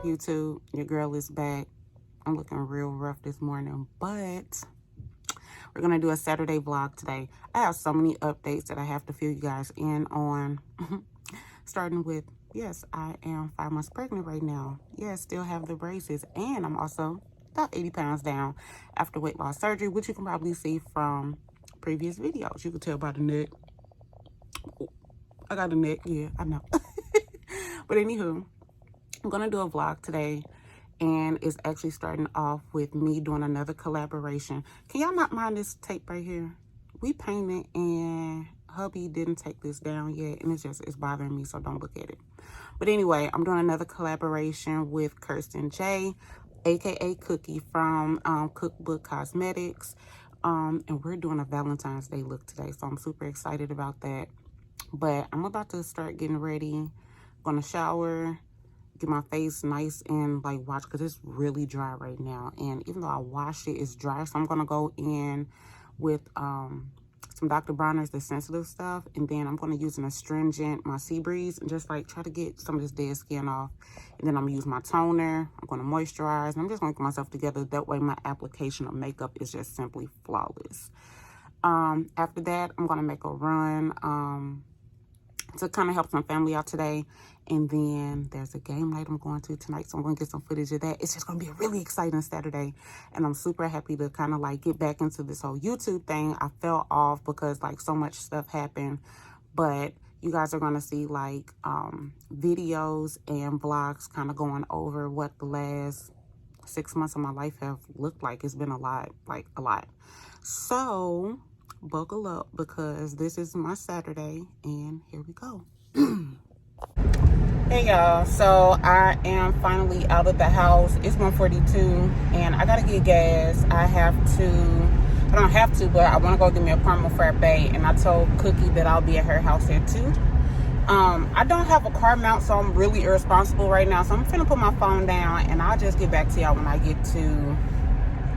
YouTube, your girl is back. I'm looking real rough this morning, but we're gonna do a Saturday vlog today. I have so many updates that I have to fill you guys in on. Starting with, yes, I am 5 months pregnant right now. Yes, still have the braces, and I'm also about 80 pounds down after weight loss surgery, which you can probably see from previous videos. You can tell by the neck. I got a neck, yeah, I know. But anywho, I'm gonna do a vlog today, and it's actually starting off with me doing another collaboration. Can y'all not mind this tape right here? We painted and hubby didn't take this down yet, and it's bothering me, so don't look at it. But anyway, I'm doing another collaboration with Kirsten J, aka Cookie from Cookbook Cosmetics, and we're doing a Valentine's Day look today, so I'm super excited about that. But I'm about to start getting ready. Gonna shower, get my face nice and like wash, because it's really dry right now, and even though I washed it, it's dry. So I'm gonna go in with some Dr. Bronner's the sensitive stuff, and then I'm gonna use an astringent, my Sea Breeze, and just like try to get some of this dead skin off. And then I'm gonna use my toner, I'm gonna moisturize, and I'm just gonna get myself together. That way my application of makeup is just simply flawless. After that, I'm gonna make a run to kind of help some family out today. And then there's a game night I'm going to tonight, so I'm going to get some footage of that. It's just going to be a really exciting Saturday, and I'm super happy to kind of like get back into this whole YouTube thing. I fell off because like so much stuff happened, but you guys are going to see like videos and vlogs kind of going over what the last 6 months of my life have looked like. It's been a lot, like a lot. So buckle up, because this is my Saturday, and here we go. Hey y'all, so I am finally out of the house. It's 1:42 and I gotta get gas. I don't have to, but I want to go get me a caramel frappe, and I told Cookie that I'll be at her house at 2. I don't have a car mount, so I'm really irresponsible right now, so I'm finna put my phone down and I'll just get back to y'all when I get to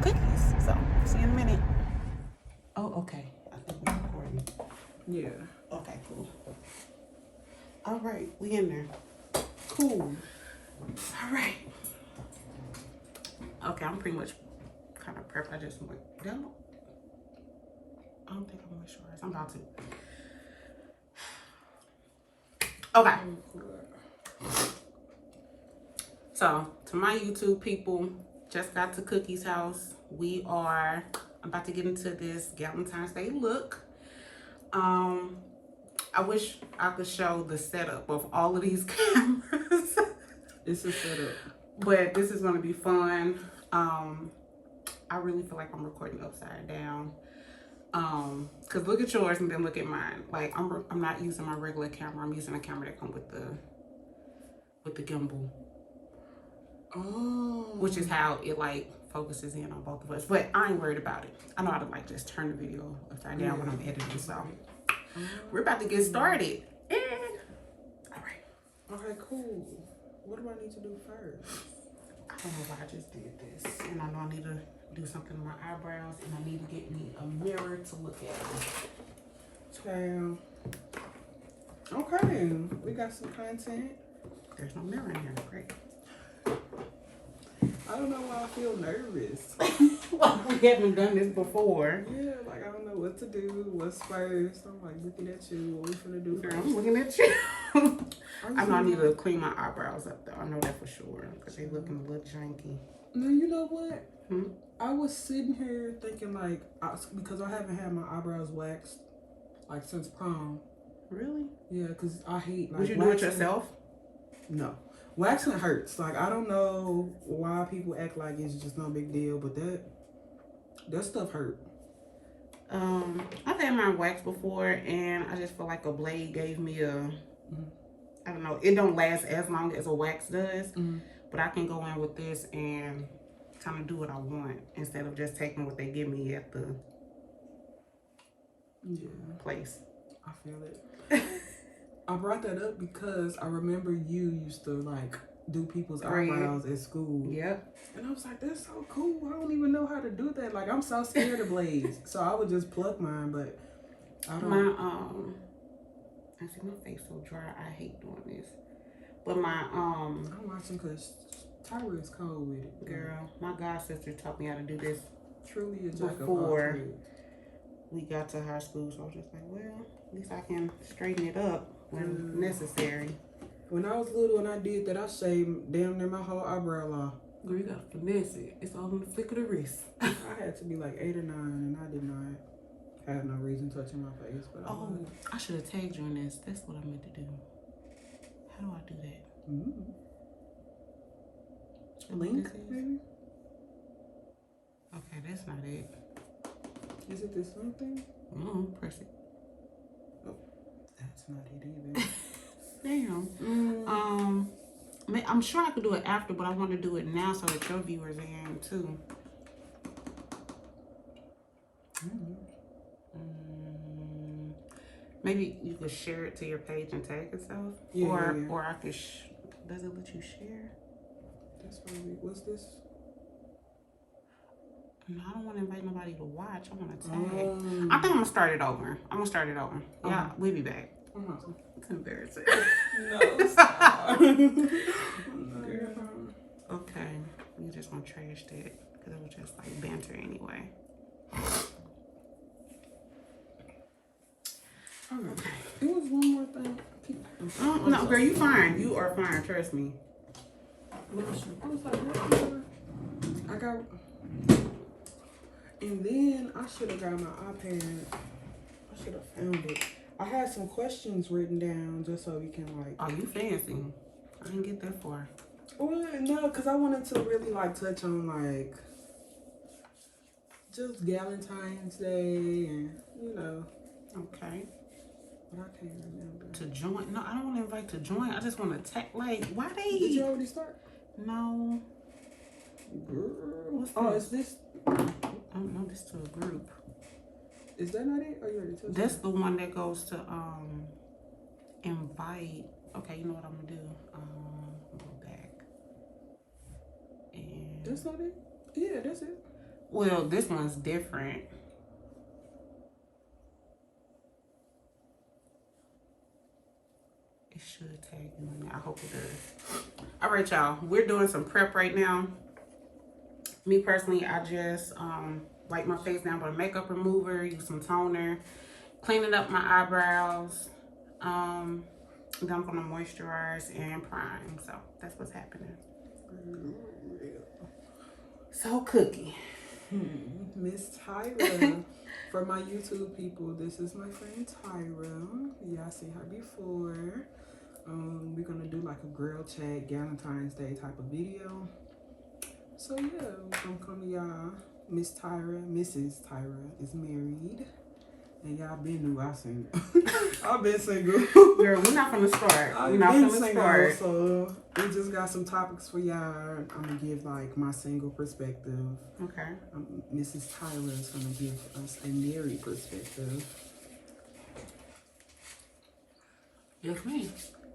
Cookie's. So see you in a minute. Oh, okay, I think we're recording. Yeah, okay, cool. All right, we in there. Cool. All right. Okay, I'm pretty much kind of prepped. I just went down. I don't think I'm moisturized. I'm about to. Okay. So, to my YouTube people, just got to Cookie's house. I'm about to get into this Galentine's Day look. I wish I could show the setup of all of these cameras. It's a setup. But this is going to be fun. I really feel like I'm recording upside down. Because look at yours and then look at mine. Like, I'm not using my regular camera. I'm using a camera that comes with the gimbal. Oh. Which is how it, like, focuses in on both of us. But I ain't worried about it. I know how to, like, just turn the video upside down when I'm editing, so. We're about to get started. All right. Okay, cool. What do I need to do first? I don't know why I just did this. And I know I need to do something to my eyebrows, and I need to get me a mirror to look at. Okay, we got some content. There's no mirror in here. Great. I don't know why I feel nervous. Well, we haven't done this before. Yeah, like I don't know what to do, what's first. I'm like looking at you. What we finna do first? I'm looking at you. I know I need to clean my eyebrows up though. I know that for sure, because they looking a little janky. No, you know what? I was sitting here thinking like, because I haven't had my eyebrows waxed like since prom. Really? Yeah, because I hate like. Would you do it yourself? No. Waxing hurts. Like, I don't know why people act like it's just no big deal, but that stuff hurt. I've had mine waxed before, and I just feel like a blade gave me a, I don't know, it don't last as long as a wax does, but I can go in with this and kind of do what I want instead of just taking what they give me at the place. I feel it. I brought that up because I remember you used to like do people's eyebrows at school. Yep. And I was like, that's so cool. I don't even know how to do that. Like, I'm so scared of blades. So I would just pluck mine, but I don't. I see my face so dry. I hate doing this. But my I'm watching because Tyra is cold with it. Girl, my god sister taught me how to do this Truly a jack of all before trades. we got to high school. So I was just like, well, at least I can straighten it up when necessary. When I was little and I did that, I shaved damn near my whole eyebrow off. Girl, you gotta finesse it. It's all on the flick of the wrist. I had to be like 8 or 9, and I did not have no reason touching my face. But I should have tagged you in this. That's what I meant to do. How do I do that? Link, maybe? Okay, that's not it. Is it this something? Press it. Oh, that's not it either. Damn. I'm sure I could do it after, but I want to do it now so that your viewers are in too. Maybe you could share it to your page and tag yourself. Yeah, or I could. Does it let you share? That's probably. What's this? No, I don't want to invite nobody to watch. I want to tag. I think I'm gonna start it over. Yeah, we'll be back. It's embarrassing. No, stop. Okay, we just gonna trash that because it was just like banter anyway. Okay. It was one more thing. No, girl, you fine. You are fine. Trust me. I was like, what? I got, and then I should have got my iPad. I should have found it. I had some questions written down just so we can like. Oh, you fancy? I didn't get that far. Well, no, because I wanted to really like touch on like just Galentine's Day and Okay. But I can't remember. To join? No, I don't want to invite to join. I just want to like, why they? Did you already start? No. What's this? Is this? I don't know. This to a group. Is that not it? Or you already touched That's the one that goes to invite. Okay, you know what I'm gonna do? Go back. And that's not it? Yeah, that's it. Well, this one's different. It should tag you in there. I hope it does. All right, y'all. We're doing some prep right now. Me personally, I just wipe my face down with a makeup remover, use some toner, cleaning up my eyebrows. Then I'm gonna moisturize and prime. So that's what's happening. So Cookie. Miss Tyra. For my YouTube people, this is my friend Tyra. Y'all seen her before. We're gonna do like a girl chat, Galentine's Day type of video. So yeah, we're gonna come to y'all. Miss Tyra, Mrs. Tyra is married. And y'all been new, I seen. I've been single. Girl, we're not gonna start. We're not gonna start. So we just got some topics for y'all. I'm gonna give like my single perspective. Okay. Mrs. Tyra is gonna give us a married perspective. Yes, ma'am.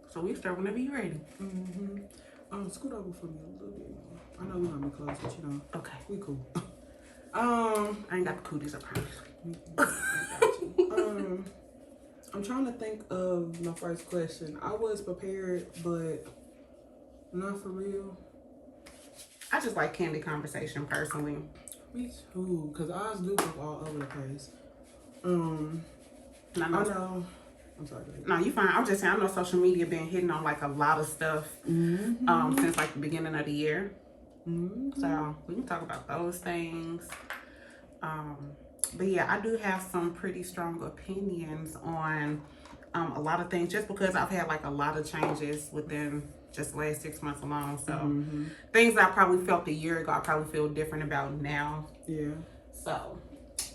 So we start whenever you're ready. Scoot over for me a little bit more. I know we're gonna be close, but Okay. we cool. I ain't got the cooties, I promise. I got you. I'm trying to think of my first question. I was prepared, but not for real. I just like candid conversation personally. Me too, cause ours do go all over the place. I know. I'm sorry. No, you fine. I'm just saying. I know social media been hitting on like a lot of stuff since like the beginning of the year. So we can talk about those things. But yeah, I do have some pretty strong opinions on a lot of things, just because I've had like a lot of changes within just the last 6 months alone. So things that I probably felt a year ago, I probably feel different about now. Yeah. So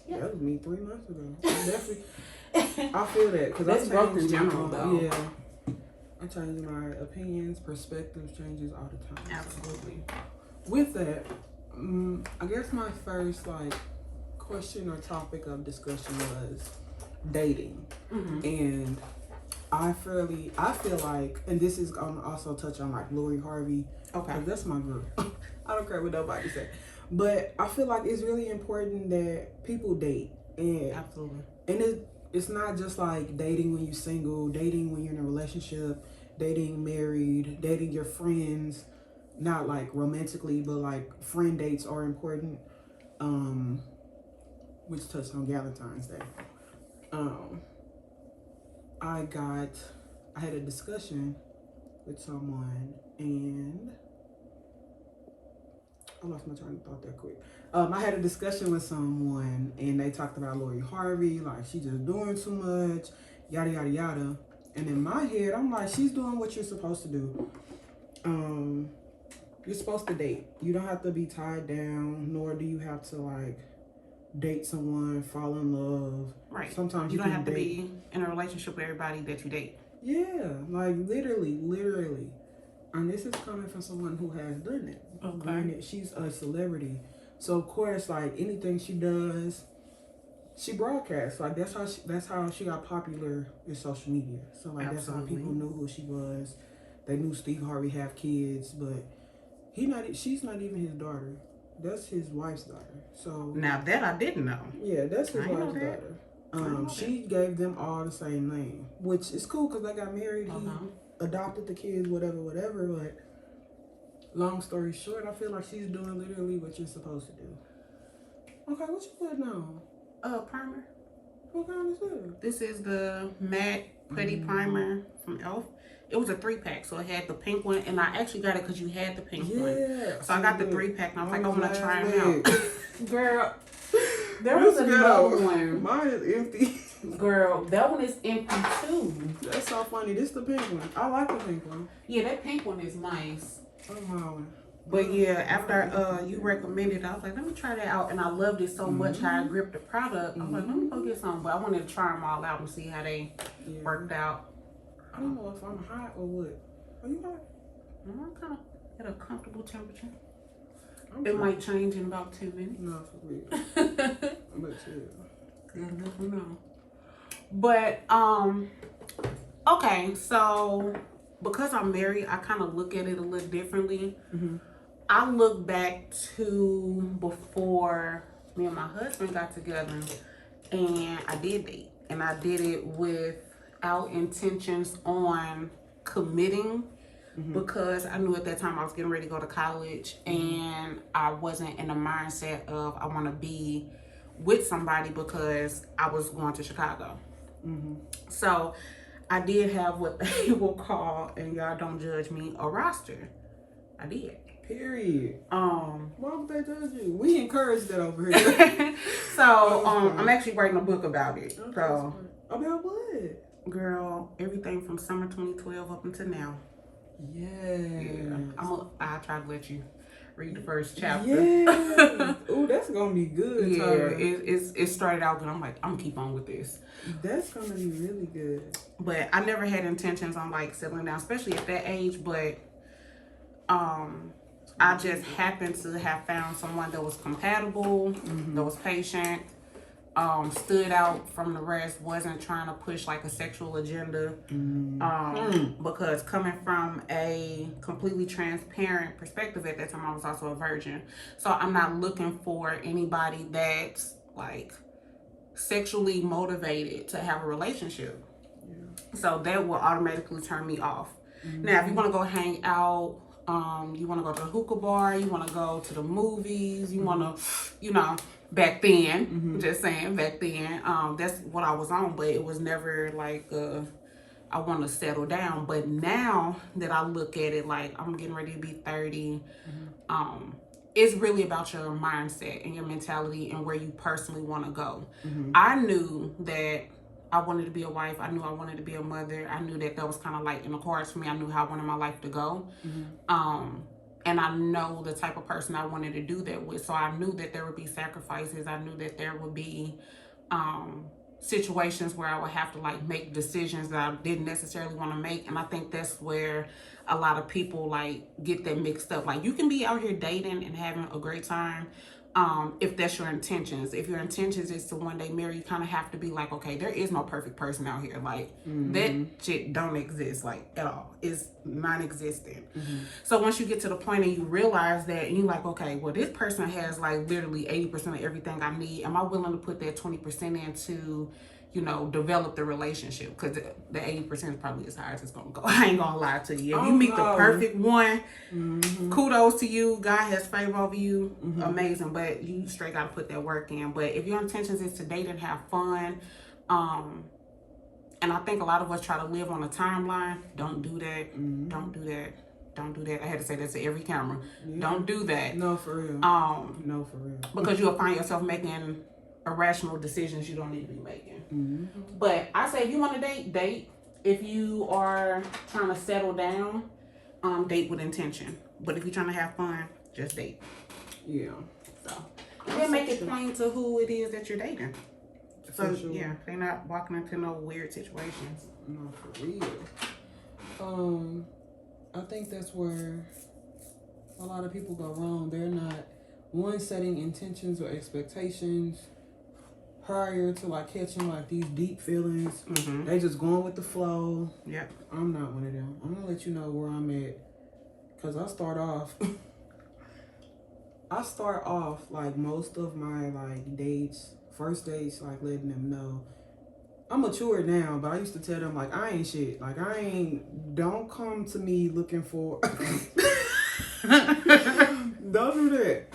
yeah, that was me 3 months ago. Definitely. I feel that because that's growth in general, though. Yeah, I change my opinions, perspectives changes all the time. Absolutely. With that, I guess my first like question or topic of discussion was dating, and I feel like, and this is gonna also touch on like Lori Harvey. Okay, that's my girl. I don't care what nobody say, but I feel like it's really important that people date, and absolutely, and it's not just like dating when you're single, dating when you're in a relationship, dating married, dating your friends. not like romantically, but like friend dates are important. Which touched on Galentine's Day. Um, I had a discussion with someone, and I lost my train of thought that quick. I had a discussion with someone, and they talked about Lori Harvey, like she just doing too much, yada yada yada. And in my head, I'm like, she's doing what you're supposed to do. You're supposed to date. You don't have to be tied down, nor do you have to like date someone, fall in love. Right. Sometimes you don't have to be in a relationship with everybody that you date. Yeah, like literally. And this is coming from someone who has done it. Okay. Granted, she's a celebrity. So of course, like anything she does, she broadcasts. Like that's how she got popular in social media. So like That's how people knew who she was. They knew Steve Harvey have kids, but she's not even his daughter. That's his wife's daughter. So now that I didn't know. Yeah, that's his wife's daughter. She gave them all the same name, which is cool because they got married. He adopted the kids, whatever. But long story short, I feel like she's doing literally what you're supposed to do. Okay, what you putting on? Primer. What kind is it? This is the matte putty primer from e.l.f. It was a 3-pack, so it had the pink one, and I actually got it because you had the pink one. So I got the 3-pack, and I was like, I want to try them out. Girl, there was another one. Mine is empty. Girl, that one is empty too. That's so funny. This is the pink one. I like the pink one. Yeah, that pink one is nice. Oh, but yeah, after you recommended it, I was like, let me try that out. And I loved it so much how I gripped the product. I was like, let me go get some. But I wanted to try them all out and see how they worked out. I don't know if I'm hot or what. Are you hot? I'm kind of at a comfortable temperature. It might change in about 10 minutes. No, for real. But yeah. You never know. But, okay, so because I'm married, I kind of look at it a little differently. I look back to before me and my husband got together, and I did date. And I did it without intentions on committing, because I knew at that time I was getting ready to go to college, and I wasn't in the mindset of I want to be with somebody because I was going to Chicago. So I did have what they will call, and y'all don't judge me, a roster. I did. Period. Why would they judge you? We encourage that over here. So I'm actually writing a book about it. Okay, so about what? Girl, everything from summer 2012 up until now. Yeah. I'll try to let you read the first chapter. Yeah. Oh, that's gonna be good. Yeah, it started out good. I'm like, I'm gonna keep on with this. That's gonna be really good. But I never had intentions on like settling down, especially at that age. But I just happened to have found someone that was compatible, that was patient, stood out from the rest, wasn't trying to push like a sexual agenda. Because coming from a completely transparent perspective at that time, I was also a virgin. So I'm not looking for anybody that's like sexually motivated to have a relationship. So that will automatically turn me off. Now, if you want to go hang out, you want to go to the hookah bar, you want to go to the movies, you want to, back then, just saying, back then, that's what I was on, but it was never like, I want to settle down. But now that I look at it, like I'm getting ready to be 30, it's really about your mindset and your mentality and where you personally want to go. I knew that I wanted to be a wife. I knew I wanted to be a mother. I knew that was kind of like in the cards for me. I knew how I wanted my life to go. And I know the type of person I wanted to do that with. So I knew that there would be sacrifices. I knew that there would be situations where I would have to like make decisions that I didn't necessarily want to make. And I think that's where a lot of people like get that mixed up. Like you can be out here dating and having a great time, if that's your intentions. If your intentions is to one day marry, you kind of have to be like, okay, there is no perfect person out here. Like that shit don't exist like at all. It's non-existent. So once you get to the point and you realize that, and you're like, okay, well, this person has like literally 80% of everything I need. Am I willing to put that 20% into you know, develop the relationship, because the 80% is probably as high as it's gonna go. I ain't gonna lie to you. If you meet the perfect one, kudos to you. God has favor over you. Amazing. But you straight gotta put that work in. But if your intentions is to date and have fun, and I think a lot of us try to live on a timeline. Don't do that. Don't do that. Don't do that. I had to say that to every camera. Don't do that. No, for real. No, for real. Because you'll find yourself making irrational decisions you don't need to be making. But I say if you want to date, date. If you are trying to settle down, date with intention. But if you're trying to have fun, just date. Yeah. So then make it plain to who it is that you're dating. So yeah, they're not walking into no weird situations. No, for real. I think that's where a lot of people go wrong. They're not setting intentions or expectations prior to like catching like these deep feelings. They just going with the flow. Yep. I'm not one of them. I'm gonna let you know where I'm at, cause I start off like most of my like dates, first dates, like letting them know I'm mature now, but I used to tell them like I ain't shit. Like don't come to me looking for don't do that.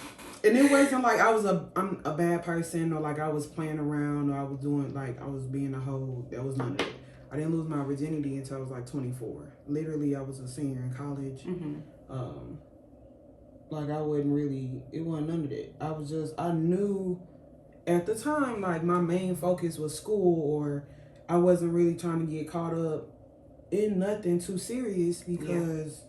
And it wasn't like I'm a bad person, or like I was playing around, or I was doing like I was being a hoe. That was none of it. I didn't lose my virginity until I was like 24. Literally, I was a senior in college. Like I wasn't really, it wasn't none of that. I knew at the time, like my main focus was school, or I wasn't really trying to get caught up in nothing too serious, because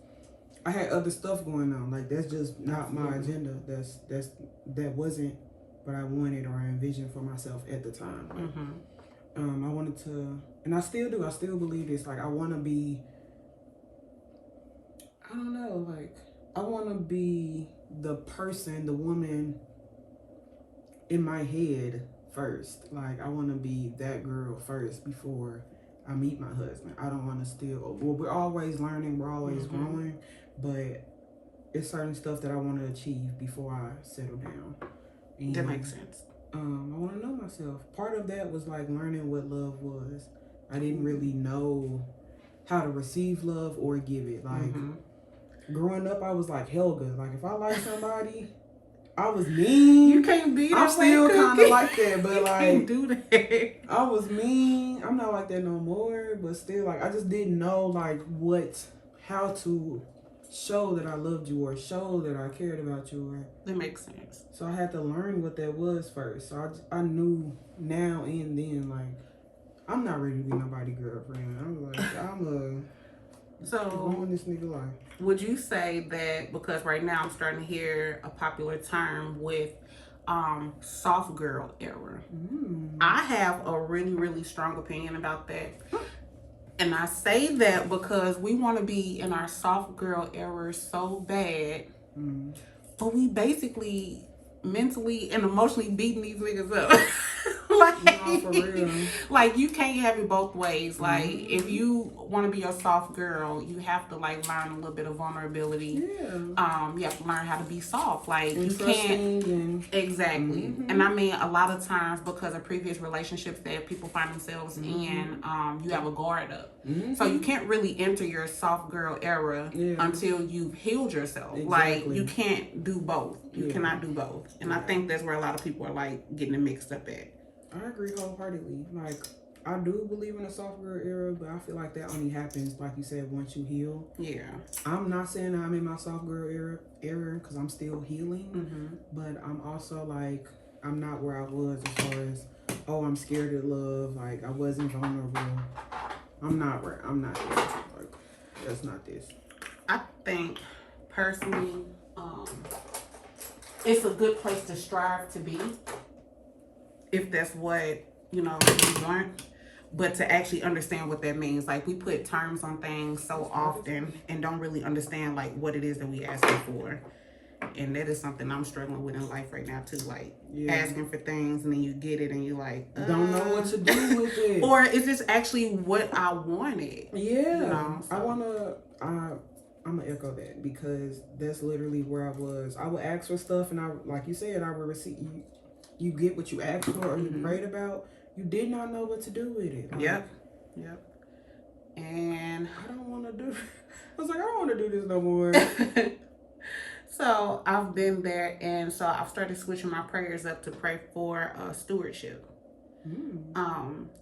I had other stuff going on. Like that's just not my agenda. That wasn't what I wanted or I envisioned for myself at the time. Like, I wanted to, and I still do. I still believe this. Like I want to be, I don't know. Like I want to be the person, the woman in my head first. Like I want to be that girl first before I meet my husband. I don't want to still, well, we're always learning, we're always growing, but it's certain stuff that I want to achieve before I settle down. And, that makes sense. I want to know myself. Part of that was like learning what love was. I didn't really know how to receive love or give it. Like growing up, I was like Helga. Like if I like somebody, I was mean. You can't be that. I'm still kind of like that, but like can't do that. I was mean. I'm not like that no more, but still, like I just didn't know like how to show that I loved you or show that I cared about you. Or that makes sense. So I had to learn what that was first. So I knew now and then like I'm not ready to be nobody's girlfriend. I'm like going this nigga life. Would you say that, because right now I'm starting to hear a popular term with soft girl era. I have a really, really strong opinion about that. And I say that because we want to be in our soft girl era so bad, but we basically mentally and emotionally beating these niggas up. Like, no, for real. Like you can't have it both ways. Like if you want to be a soft girl, you have to like learn a little bit of vulnerability. Yeah. You have to learn how to be soft. Like and you can't exactly. And I mean a lot of times because of previous relationships that people find themselves in, you have a guard up. So you can't really enter your soft girl era until you've healed yourself. Like you can't do both. You cannot do both. And I think that's where a lot of people are like getting it mixed up at. I agree wholeheartedly. Like I do believe in a soft girl era, but I feel like that only happens, like you said, once you heal. Yeah. I'm not saying I'm in my soft girl era because I'm still healing, but I'm also like I'm not where I was as far as I'm scared of love. Like I wasn't vulnerable. I'm not there. Like that's not this. I think personally, it's a good place to strive to be, if that's what you want, but to actually understand what that means. Like we put terms on things so often and don't really understand like what it is that we asking for, and that is something I'm struggling with in life right now too. Like asking for things and then you get it and you like don't know what to do with it, or is this actually what I wanted? I'm gonna echo that because that's literally where I was. I would ask for stuff and I, like you said, I would receive. You get what you asked for or you prayed about, you did not know what to do with it. Like, Yep. And I don't want to do. I was like, I don't want to do this no more. so I've been there, and so I've started switching my prayers up to pray for stewardship.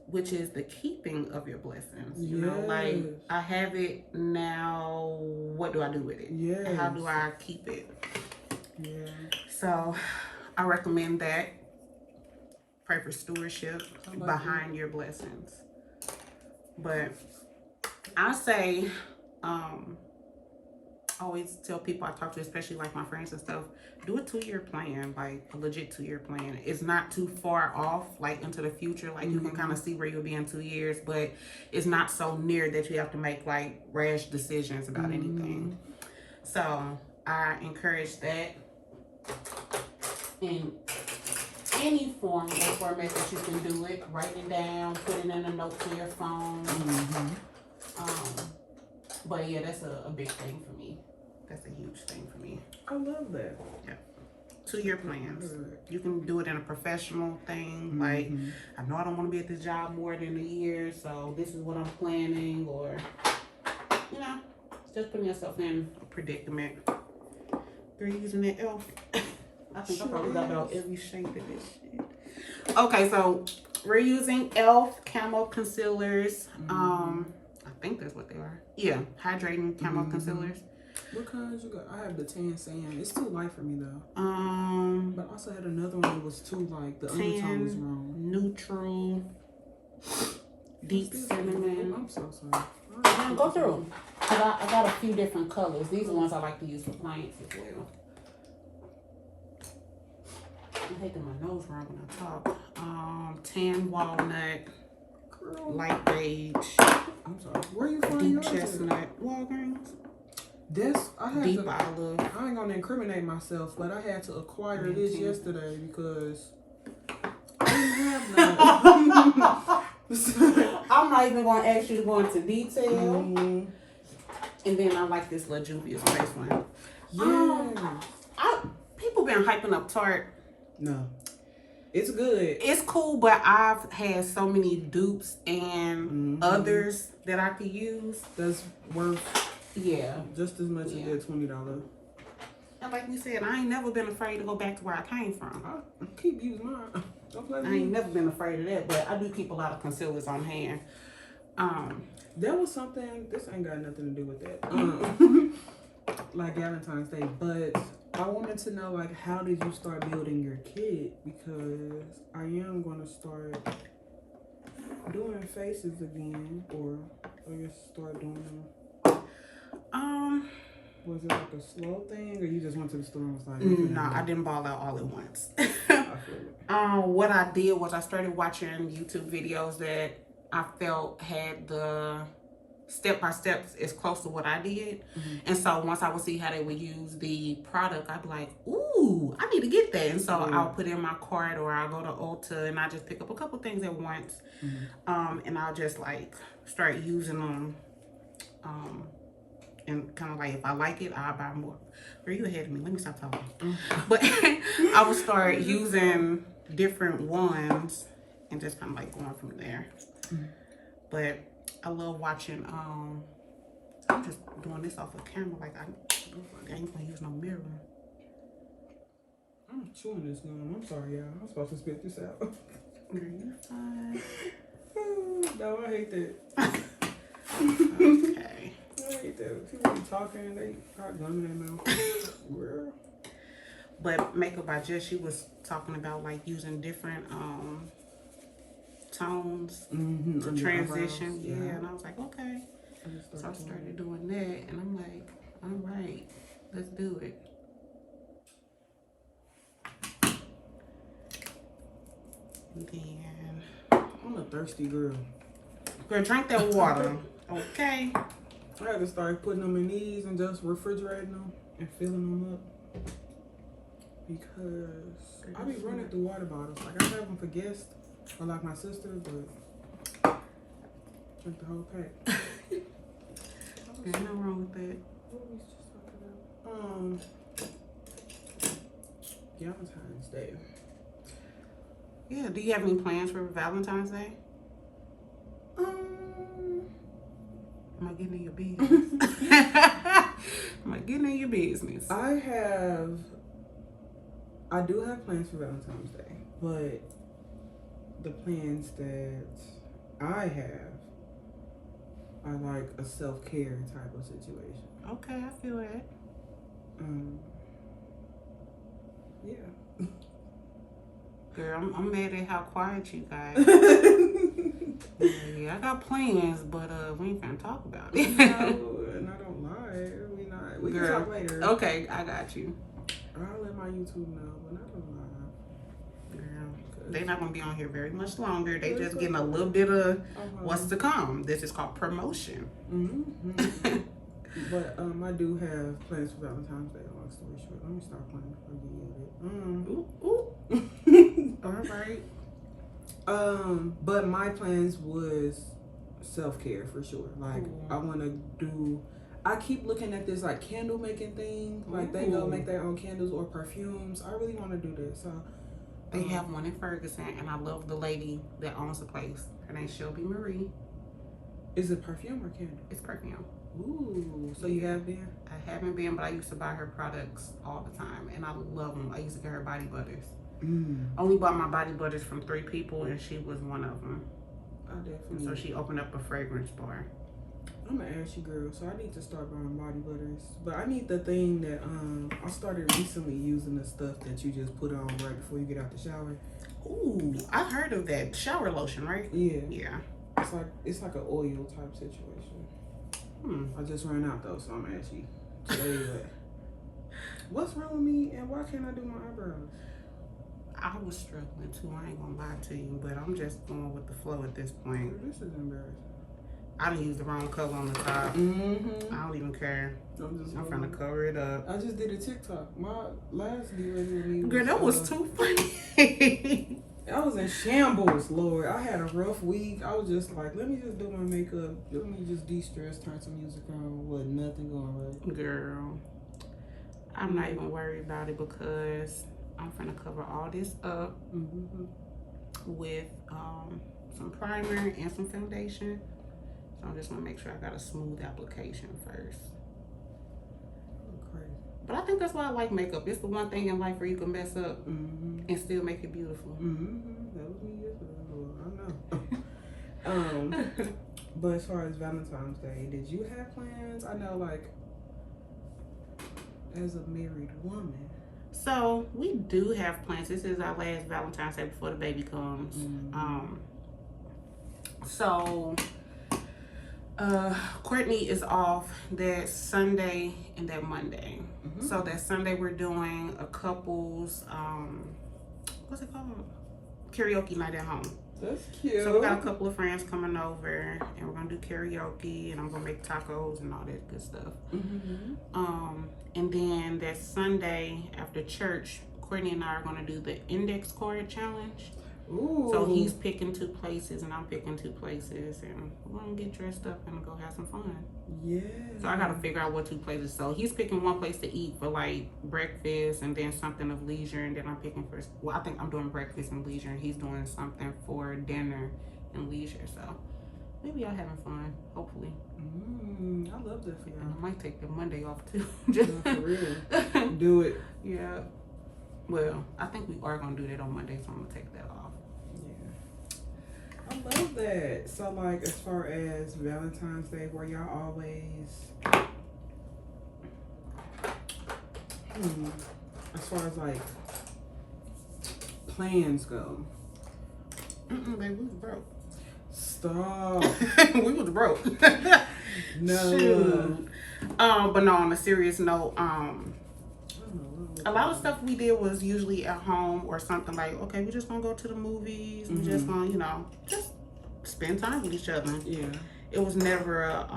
Which is the keeping of your blessings. You know, like I have it now. What do I do with it? Yes. How do I keep it? Yeah. So I recommend that. Pray for stewardship behind your blessings. But I say, I always tell people I talk to, especially like my friends and stuff, do a 2-year plan, like a legit 2-year plan. It's not too far off, like into the future. Like you can kind of see where you'll be in 2 years, but it's not so near that you have to make like rash decisions about anything. So I encourage that in any form or format that you can do it. Write it down, put it in a note to your phone. But yeah, that's a big thing for me. That's a huge thing for me. I love that. Yeah. 2-year plans. You can do it in a professional thing. Like, I know I don't want to be at this job more than a year, so this is what I'm planning. Or, you know, just putting yourself in a predicament. They're using that elf. I think I probably got about every shade of this shit. Okay, so we're using elf camo concealers. I think that's what they are. Yeah, hydrating camo concealers. What kinds you got? I have the tan sand. It's too light for me though. But I also had another one that was too like the undertone was wrong. Neutral, deep cinnamon. I'm so sorry. Go through them. I got a few different colors. These are ones I like to use for clients as well. I hate that my nose wrong when I talk. Tan walnut. Light beige. I'm sorry. Where you find deep yours? Chestnut. Walgreens. I had deep olive. I ain't gonna incriminate myself, but I had to acquire this yesterday because I didn't have none. I'm not even gonna ask you to go into detail. And then I like this La Juvia's face one. Yeah. People been hyping up Tarte. No. It's good. It's cool, but I've had so many dupes and others that I could use. That's worth just as much as that $20. And like you said, I ain't never been afraid to go back to where I came from. I keep using mine. Don't play with I ain't never been afraid of that, but I do keep a lot of concealers on hand. There was something, this ain't got nothing to do with that. Like Galentine's Day, but I wanted to know, like, how did you start building your kit? Because I am going to start doing faces again, or I guess start doing them. Was it like a slow thing, or you just went to the store and was like, no, I didn't ball out all at once. What I did was I started watching YouTube videos that I felt had the step-by-steps as close to what I did. And so once I would see how they would use the product, I'd be like, ooh, I need to get that. And so I'll put it in my cart, or I'll go to Ulta and I just pick up a couple things at once. And I'll just like start using them. And kind of like, if I like it, I'll buy more. Are you ahead of me? Let me stop talking. But I would start using different ones and just kind of like going from there. But I love watching, I'm just doing this off of camera. Like, I ain't gonna use no mirror. I'm chewing this gum. I'm sorry, y'all. I'm supposed to spit this out. You're fine. No, I hate that. Okay. I hate that. People be talking and they got gum in their mouth. But Makeup by Jess, she was talking about like using different tones to transition. Yeah, and I was like, okay. So I started doing that, and I'm like, all right, let's do it. And then I'm a thirsty girl. Girl, drink that water, okay? I had to start putting them in these and just refrigerating them and filling them up. Because I be running through water bottles. Like, I have them for guests, or like my sister, but drink the whole pack. There's nothing wrong with that. What was just talking about? Galentine's Day. Yeah. Do you have any plans for Valentine's Day? Am I getting in your business? Am I getting in your business? I do have plans for Valentine's Day, but the plans that I have are like a self-care type of situation. Okay, I feel that. Yeah. Girl, I'm mad at how quiet you guys. Yeah, I got plans, but we ain't finna talk about it. No, and I don't lie. We can talk later. Okay, I got you. I'll let my YouTube know, but I don't lie. Girl, they're not gonna be on here very much longer. They just getting a little bit of what's to come. This is called promotion. Mm-hmm. But I do have plans for Valentine's Day. Long story short, let me stop playing before you get it. Ooh. All right. But my plans was self-care for sure. Like I want to do. I keep looking at this like candle making thing. Like they go make their own candles or perfumes. I really want to do that. So they have one in Ferguson, and I love the lady that owns the place. Her name's Shelby Marie. Is it perfume or candle? It's perfume. Ooh, so you have been? I haven't been, but I used to buy her products all the time, and I love them. I used to get her body butters. Only bought my body butters from 3 people, and she was one of them. I definitely. So she opened up a fragrance bar. I'm an ashy girl, so I need to start buying body butters. But I need the thing that I started recently using the stuff that you just put on right before you get out the shower. Ooh, I heard of that. Shower lotion, right? Yeah. Yeah. It's like an oil type situation. I just ran out though, so I'm ashy today. But what's wrong with me, and why can't I do my eyebrows? I was struggling too. I ain't gonna lie to you, but I'm just going with the flow at this point. This is embarrassing. I done used the wrong color on the top. I don't even care. I'm trying to cover it up. I just did a TikTok. My last Be Ready With Me was, girl, that was too funny. I was in shambles, Lord. I had a rough week. I was just like, let me just do my makeup. Let me just de-stress, turn some music on. Wasn't nothing going right. Girl, I'm not even worried about it because I'm finna cover all this up with some primer and some foundation. So I just want to make sure I got a smooth application first. Crazy. But I think that's why I like makeup. It's the one thing in life where you can mess up and still make it beautiful. That was me yesterday. I know. But as far as Valentine's Day, did you have plans? I know, like, as a married woman. So we do have plans. This is our last Valentine's Day before the baby comes. So Courtney is off that Sunday and that Monday. So that Sunday we're doing a couples what's it called? Karaoke night at home. That's cute. So we got a couple of friends coming over and we're gonna do karaoke and I'm gonna make tacos and all that good stuff. And then that Sunday after church, Courtney and I are gonna do the index card challenge. Ooh. So he's picking 2 places and I'm picking 2 places and we're gonna get dressed up and go have some fun. Yeah. So I gotta figure out what 2 places. So he's picking one place to eat for like breakfast and then something of leisure, and then I'm picking for, well, I think I'm doing breakfast and leisure and he's doing something for dinner and leisure. So maybe y'all having fun, hopefully. I love that for y'all. And I might take the Monday off too. Just for real. Do it. Yeah. Well, I think we are gonna do that on Monday, so I'm gonna take that off. Yeah. I love that. So, like, as far as Valentine's Day, were y'all always, as far as like plans go? Baby, we was broke. Stop. We was broke. No. Shoot. But no, on a serious note, a lot of stuff we did was usually at home or something like, okay, we're just gonna go to the movies. We're just gonna, you know, just spend time with each other. Yeah. It was never a,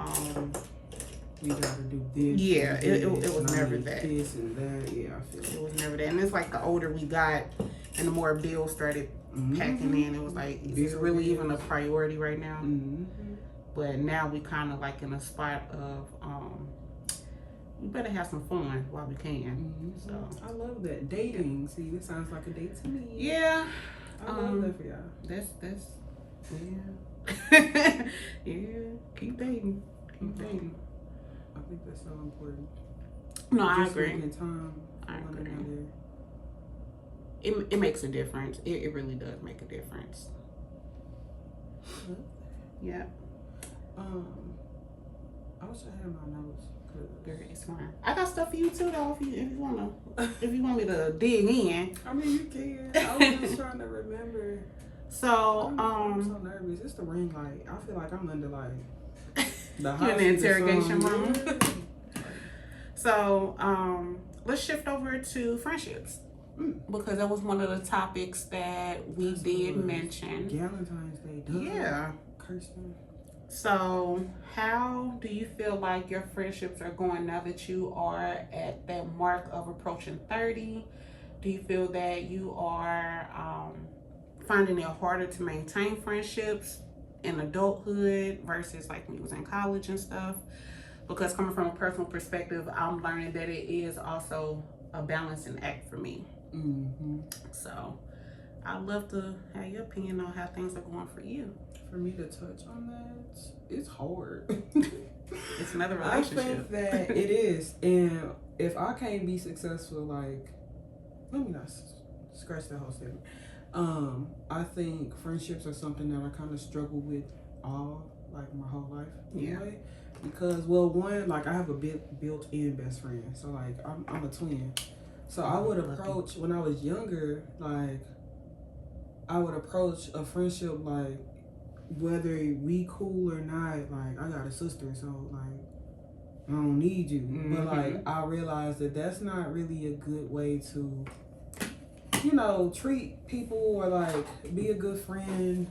we gotta do this. Yeah, it was and never I need that. This and that. Yeah, I feel it was never that. And it's like the older we got and the more bills started packing in, it was like, is it really even a priority right now? But now we kind of like in a spot of, we better have some fun while we can. So I love that. Dating. See, this sounds like a date to me. yeah, I love that for y'all. That's yeah. Keep dating. Keep dating. I think that's so important. No, I Just agree. making time for I one agree. another. It makes a difference. It really does make a difference. Yeah. I wish I had my notes. Girl, it's fine. I got stuff for you too, though. If you want me to dig in. I mean, you can. I was just trying to remember. So, I'm so nervous. It's the ring light. I feel like I'm under like the you're in the interrogation room. Yeah. So, let's shift over to friendships. Because that was one of the topics that we did mention. Galentine's Day. Yeah. Kirsten. So, how do you feel like your friendships are going now that you are at that mark of approaching 30? Do you feel that you are finding it harder to maintain friendships in adulthood versus like when you was in college and stuff? Because coming from a personal perspective, I'm learning that it is also a balancing act for me. Mm-hmm. So, I'd love to have your opinion on how things are going for you. For me to touch on that, it's hard. It's another relationship. I think that it is, and if I can't be successful, like, let me not scratch that whole statement. I think friendships are something that I kind of struggle with my whole life. Anyway. Because, well, one, like, I have a built-in best friend, so like I'm a twin. So I would approach when I was younger, like I would approach a friendship like whether we cool or not, like I got a sister, so like I don't need you. Mm-hmm. But like I realized that that's not really a good way to, treat people or like be a good friend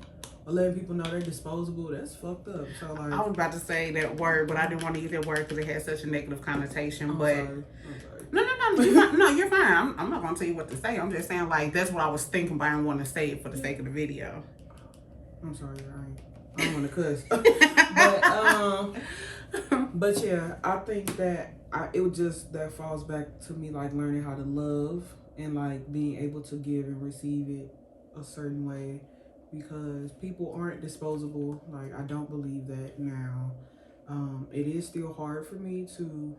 or letting people know they're disposable. That's fucked up. So like I was about to say that word, but I didn't want to use that word because it had such a negative connotation. I'm but sorry. No, you're fine. I'm not gonna tell you what to say. I'm just saying like that's what I was thinking, but I didn't want to say it for the sake of the video. I'm sorry, I don't want to cuss. But yeah, I think that that falls back to me like learning how to love and like being able to give and receive it a certain way, because people aren't disposable. Like I don't believe that now. It is still hard for me to,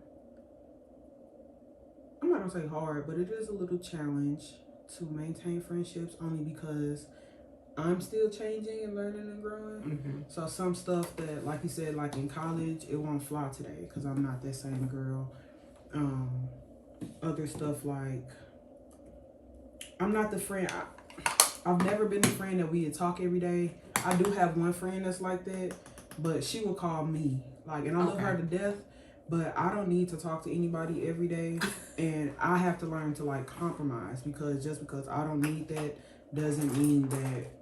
I'm not gonna say hard, but it is a little challenge to maintain friendships only because I'm still changing and learning and growing. Mm-hmm. So some stuff that, like you said, like in college, it won't fly today because I'm not that same girl. Other stuff like, I'm not the friend. I've never been the friend that we would talk every day. I do have one friend that's like that, but she will call me. Like, and I love her to death, but I don't need to talk to anybody every day. And I have to learn to like compromise, because just because I don't need that doesn't mean that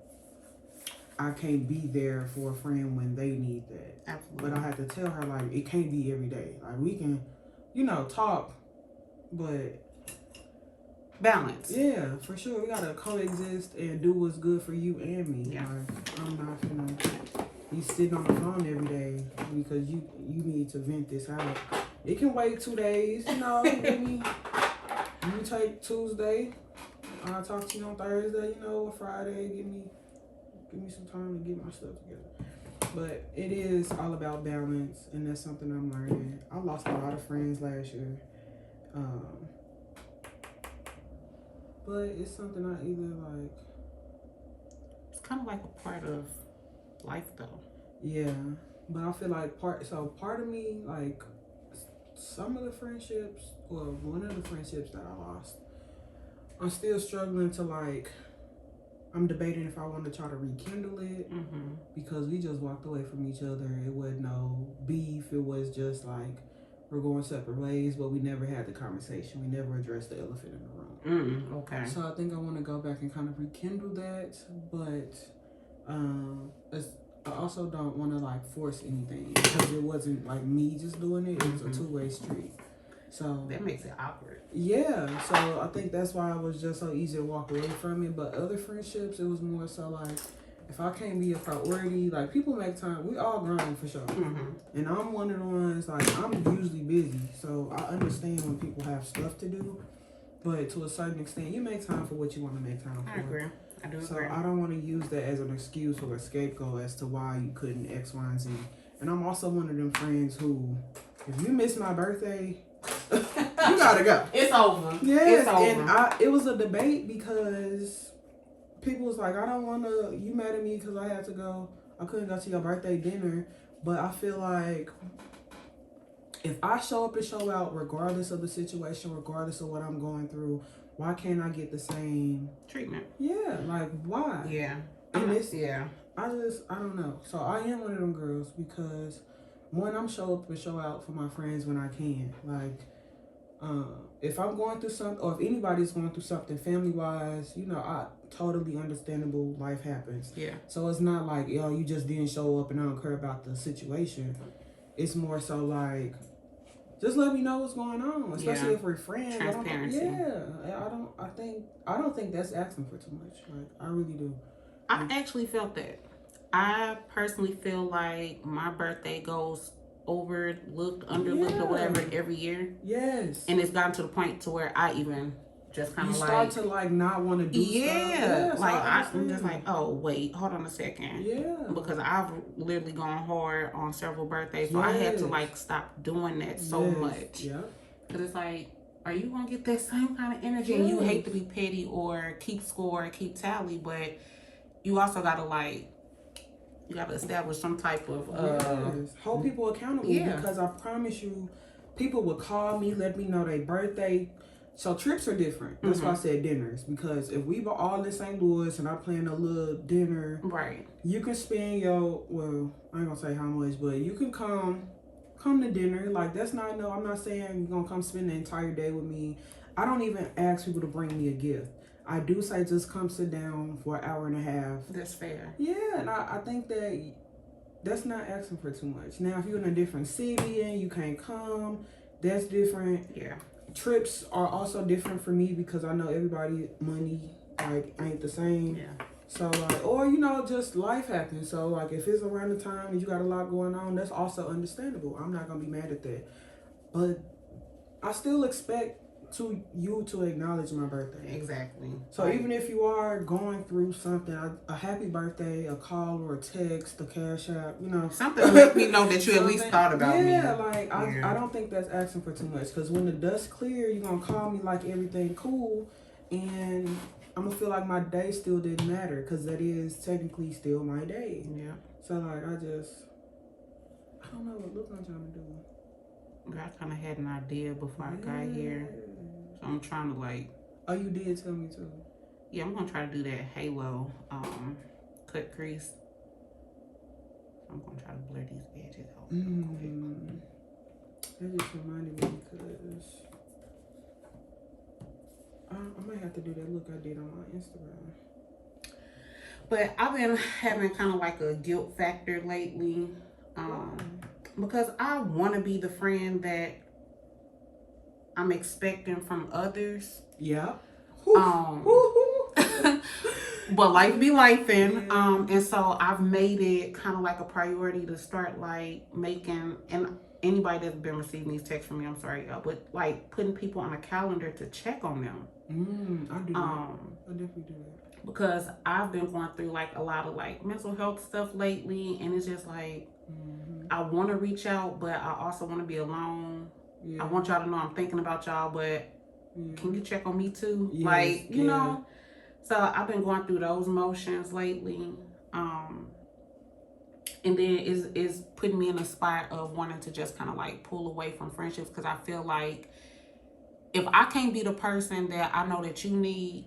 I can't be there for a friend when they need that. Absolutely. But I have to tell her like it can't be every day. Like we can, talk, but balance. Yeah, for sure. We gotta coexist and do what's good for you and me. Yeah. Like, I'm not gonna be sitting on the phone every day because you need to vent this out. It can wait 2 days, maybe you take Tuesday. I'll talk to you on Thursday, or Friday. Give me some time to get my stuff together. But it is all about balance, and that's something I'm learning. I lost a lot of friends last year. But it's something I either like. It's kind of like a part of life, though. Yeah, but I feel like part of me, like some of the friendships, or one of the friendships that I lost, I'm still struggling to like. I'm debating if I want to try to rekindle it, because we just walked away from each other. It wasn't no beef. It was just like we're going separate ways, but we never had the conversation. We never addressed the elephant in the room. Okay. So I think I want to go back and kind of rekindle that, but I also don't want to like force anything, because it wasn't like me just doing it. It was a two-way street. So that makes it awkward. Yeah, so I think that's why it was just so easy to walk away from it. But other friendships, it was more so like, if I can't be a priority, like people make time. We all grown for sure. And I'm one of the ones, like I'm usually busy. So I understand when people have stuff to do. But to a certain extent, you make time for what you want to make time for. I agree. I do So agree. I don't want to use that as an excuse or a scapegoat as to why you couldn't X, Y, and Z. And I'm also one of them friends who, if you miss my birthday, you gotta go. It's over. Yes, it's over. And it was a debate because people was like, I don't want to, you mad at me because I had to go, I couldn't go to your birthday dinner. But I feel like if I show up and show out, regardless of the situation, regardless of what I'm going through, why can't I get the same treatment? Yeah, like why? Yeah. And it's, yeah. I don't know. So I am one of them girls because one, I'm show up and show out for my friends when I can. Like, if I'm going through something, or if anybody's going through something family wise, you know, I totally understandable. Life happens. Yeah. So it's not like, yo, you just didn't show up and I don't care about the situation. It's more so like, just let me know what's going on, especially if we're friends. Transparency. I don't think that's asking for too much. Like, I really do. I actually felt that. I personally feel like my birthday goes overlooked, underlooked, or whatever every year. Yes. And it's gotten to the point to where I even just kind of like, you start to like not want to do stuff. Yeah, like I'm just like, oh wait, hold on a second. Yeah. Because I've literally gone hard on several birthdays, so I had to like stop doing that so much. Yeah. Because it's like, are you gonna get that same kind of energy? And you hate to be petty or keep score, keep tally, but you also gotta like, you gotta establish some type of hold people accountable. Because I promise you, people would call me, let me know their birthday. So trips are different. That's why I said dinners. Because if we were all in St. Louis and I plan a little dinner, right? You can spend well, I ain't gonna say how much, but you can come to dinner. Like, that's not, no, I'm not saying you're gonna come spend the entire day with me. I don't even ask people to bring me a gift. I do say just come sit down for an hour and a half. That's fair. Yeah, and I think that's not asking for too much. Now, if you're in a different city and you can't come, that's different. Yeah. Trips are also different for me because I know everybody money like ain't the same. Yeah. So like, or you know, just life happens. So like, if it's around the time and you got a lot going on, that's also understandable. I'm not gonna be mad at that. But I still expect you to acknowledge my birthday. Exactly. So even if you are going through something, a happy birthday, a call or a text, a cash app, you know, something to let me know that you at least thought about me. I don't think that's asking for too much. Because when the dust clear, you're gonna call me like everything cool, and I'm gonna feel like my day still didn't matter because that is technically still my day. Yeah. So like, I don't know what look I'm trying to do. I kind of had an idea before I got here, so I'm trying to like. Oh, you did tell me too. Yeah, I'm gonna try to do that halo cut crease. I'm gonna try to blur these edges out. That just reminded me because I might have to do that look I did on my Instagram. But I've been having kind of like a guilt factor lately. Because I want to be the friend that I'm expecting from others. Yeah. But life be lifing. And so I've made it kind of like a priority to start like making, and anybody that's been receiving these texts from me, I'm sorry, but like putting people on a calendar to check on them. I do that. I definitely do that. Because I've been going through like a lot of like mental health stuff lately, and it's just like, I want to reach out, but I also want to be alone. I want y'all to know I'm thinking about y'all, but can you check on me too? Yes, like, you know? So I've been going through those motions lately. And then is putting me in a spot of wanting to just kind of like pull away from friendships, because I feel like if I can't be the person that I know that you need,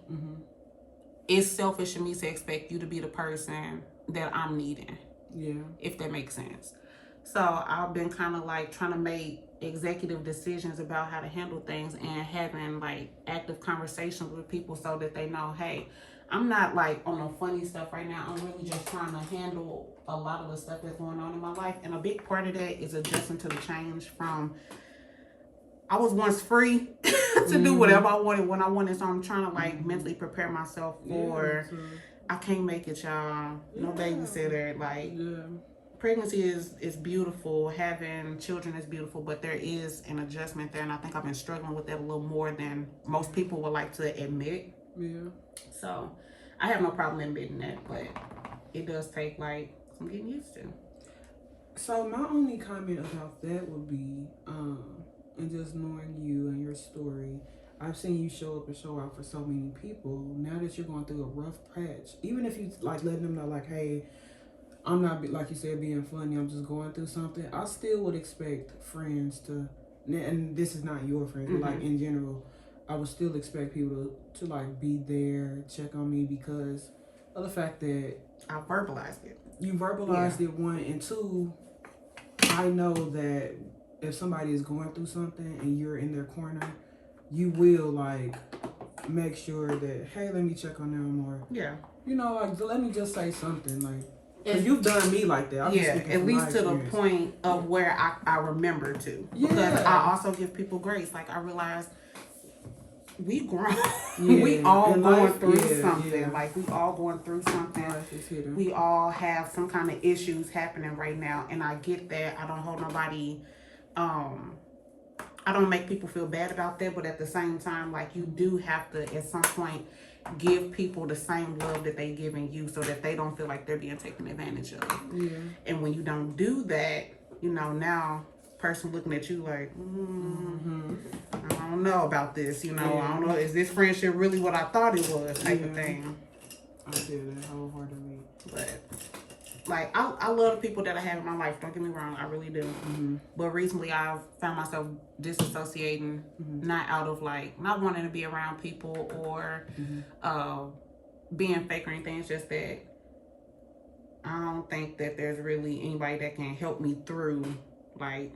it's selfish of me to expect you to be the person that I'm needing. Yeah. If that makes sense. So I've been kind of like trying to make executive decisions about how to handle things and having like active conversations with people so that they know, hey, I'm not like on no funny stuff right now. I'm really just trying to handle a lot of the stuff that's going on in my life. And a big part of that is adjusting to the change from, I was once free to do whatever I wanted when I wanted. So I'm trying to like mentally prepare myself for, I can't make it, y'all. No babysitter. Like, pregnancy is beautiful. Having children is beautiful, but there is an adjustment there. And I think I've been struggling with that a little more than most people would like to admit. Yeah. So I have no problem admitting that, but it does take like some getting used to. So my only comment about that would be, and just knowing you and your story, I've seen you show up and show out for so many people. Now that you're going through a rough patch, even if you like letting them know, like, hey, I'm not like you said being funny. I'm just going through something. I still would expect friends to, and this is not your friends, but like in general, I would still expect people to like be there, check on me because of the fact that I verbalized it. You verbalized it, one, and two, I know that if somebody is going through something and you're in their corner, you will like make sure that, hey, let me check on them, or you know, like let me just say something, like, because you've done me like that. At least to the point of where I remember to. Because I also give people grace. Like, I realize we grown. We all going through something. Like, we all going through something. We all have some kind of issues happening right now. And I get that. I don't hold nobody, I don't make people feel bad about that. But at the same time, like, you do have to, at some point, give people the same love that they giving you so that they don't feel like they're being taken advantage of. Yeah. And when you don't do that, you know, now person looking at you like, I don't know about this, you know, I don't know, is this friendship really what I thought it was, type of thing. I feel that wholeheartedly. But like, I love the people that I have in my life, don't get me wrong, I really do. But recently I've found myself disassociating, not out of like not wanting to be around people or being fake or anything. It's just that I don't think that there's really anybody that can help me through like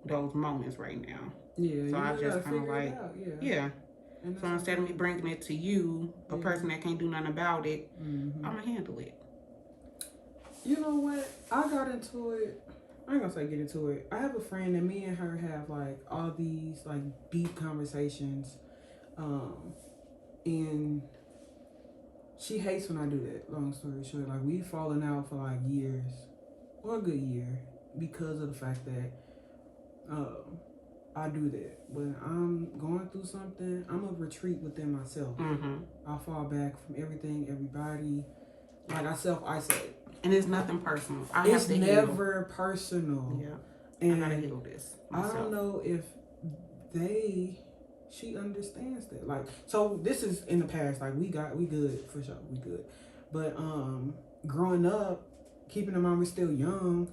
those moments right now. So I just kind of like, so instead of me bringing it to you, a person that can't do nothing about it, I'm gonna handle it. You know what? I got into it. I ain't gonna say get into it. I have a friend and me and her have like all these like deep conversations, and she hates when I do that. Long story short, like we've fallen out for like years, or a good year, because of the fact that I do that. When I'm going through something, I'm a retreat within myself. I fall back from everything, everybody. Like I self-isolate. And it's nothing personal. It's never personal. Yeah. And I gotta heal this myself. I don't know if she understands that. Like, so this is in the past. Like we good for sure. We good. But growing up, keeping in mind we're still young,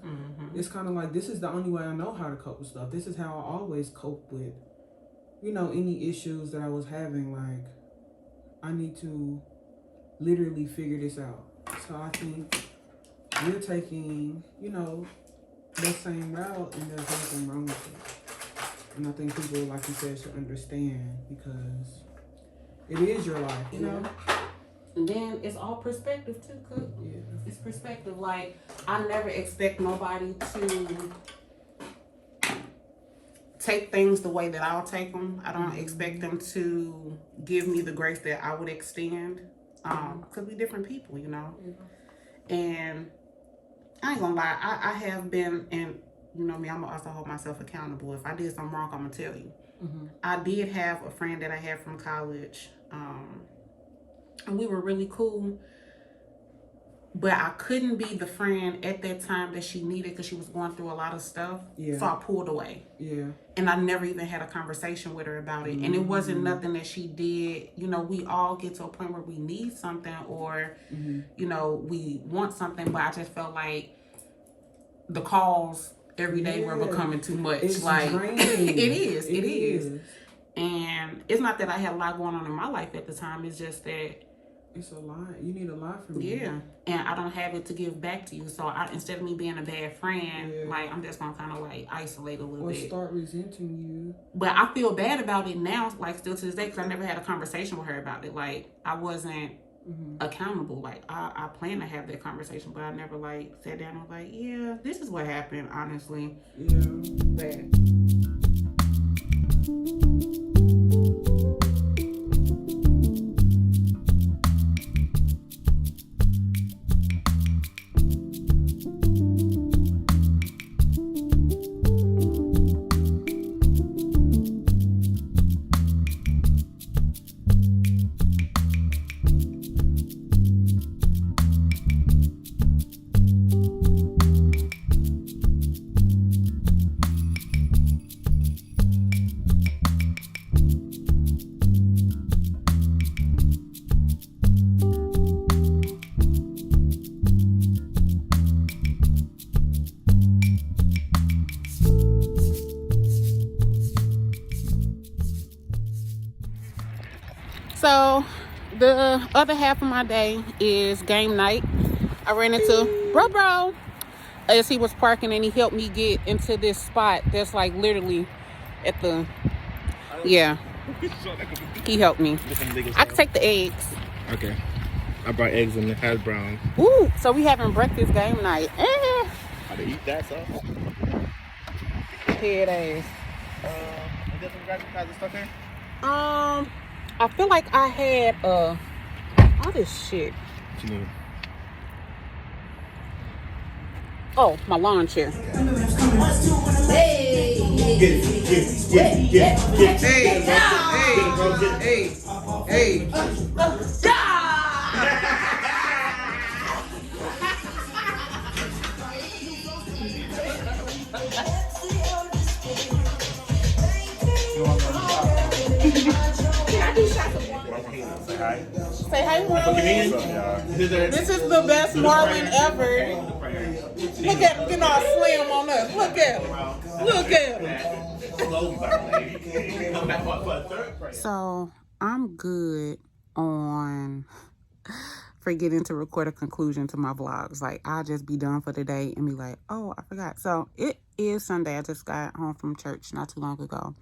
it's kind of like this is the only way I know how to cope with stuff. This is how I always cope with, you know, any issues that I was having. Like, I need to literally figure this out. So I think you're taking, you know, that same route, and there's nothing wrong with it. And I think people, like you said, should understand because it is your life, you know? And then it's all perspective too, Cook. Yeah. It's perspective. Like, I never expect nobody to take things the way that I'll take them. I don't expect them to give me the grace that I would extend. Because we're different people, you know? And I ain't gonna lie, I have been, and you know me, I'm gonna also hold myself accountable. If I did something wrong, I'm gonna tell you. I did have a friend that I had from college, and we were really cool, but I couldn't be the friend at that time that she needed because she was going through a lot of stuff. So I pulled away. And I never even had a conversation with her about it. And it wasn't nothing that she did. You know, we all get to a point where we need something or, you know, we want something, but I just felt like the calls every day were becoming too much. It's like draining. It is. And it's not that I had a lot going on in my life at the time. It's just that it's a lot. You need a lot from me. And I don't have it to give back to you. So instead of me being a bad friend, like I'm just gonna kind of like isolate a little bit. Or start resenting you. But I feel bad about it now, like still to this day, because I never had a conversation with her about it. Like I wasn't accountable. Like I plan to have that conversation, but I never like sat down and was like, yeah, this is what happened, honestly. But So the other half of my day is game night. I ran into bro as he was parking, and he helped me get into this spot that's like literally at the, yeah, he helped me. I could take the eggs. Okay. I brought eggs and the hash brown. Ooh, so we having breakfast game night. How to eat that sauce? Here it is. Is there some graphic stuff here? I feel like I had all this shit. What you need? Oh, my lawn chair. Hey. Say hi, Marlon. This is the best Marlon ever. Look at him getting all slim on us. Look at him. Look at him. So I'm good on forgetting to record a conclusion to my vlogs. Like, I'll just be done for the day and be like, oh, I forgot. So it is Sunday. I just got home from church not too long ago.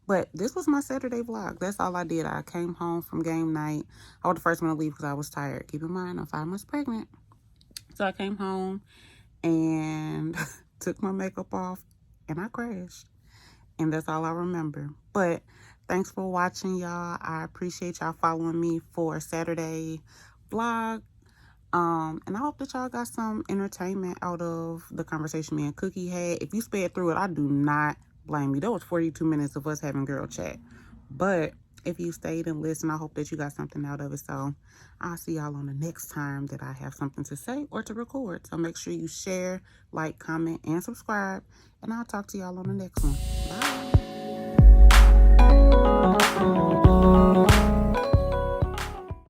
But this was my Saturday vlog. That's all I did. I came home from game night. I was the first one to leave because I was tired. Keep in mind, I'm 5 months pregnant. So I came home and took my makeup off and I crashed. And that's all I remember. But thanks for watching, y'all. I appreciate y'all following me for Saturday vlog. And I hope that y'all got some entertainment out of the conversation me and Cookie had. If you sped through it, I do not blame you. That was 42 minutes of us having girl chat. But if you stayed and listened, I hope that you got something out of it. So I'll see y'all on the next time that I have something to say or to record. So make sure you share, like, comment, and subscribe. And I'll talk to y'all on the next one.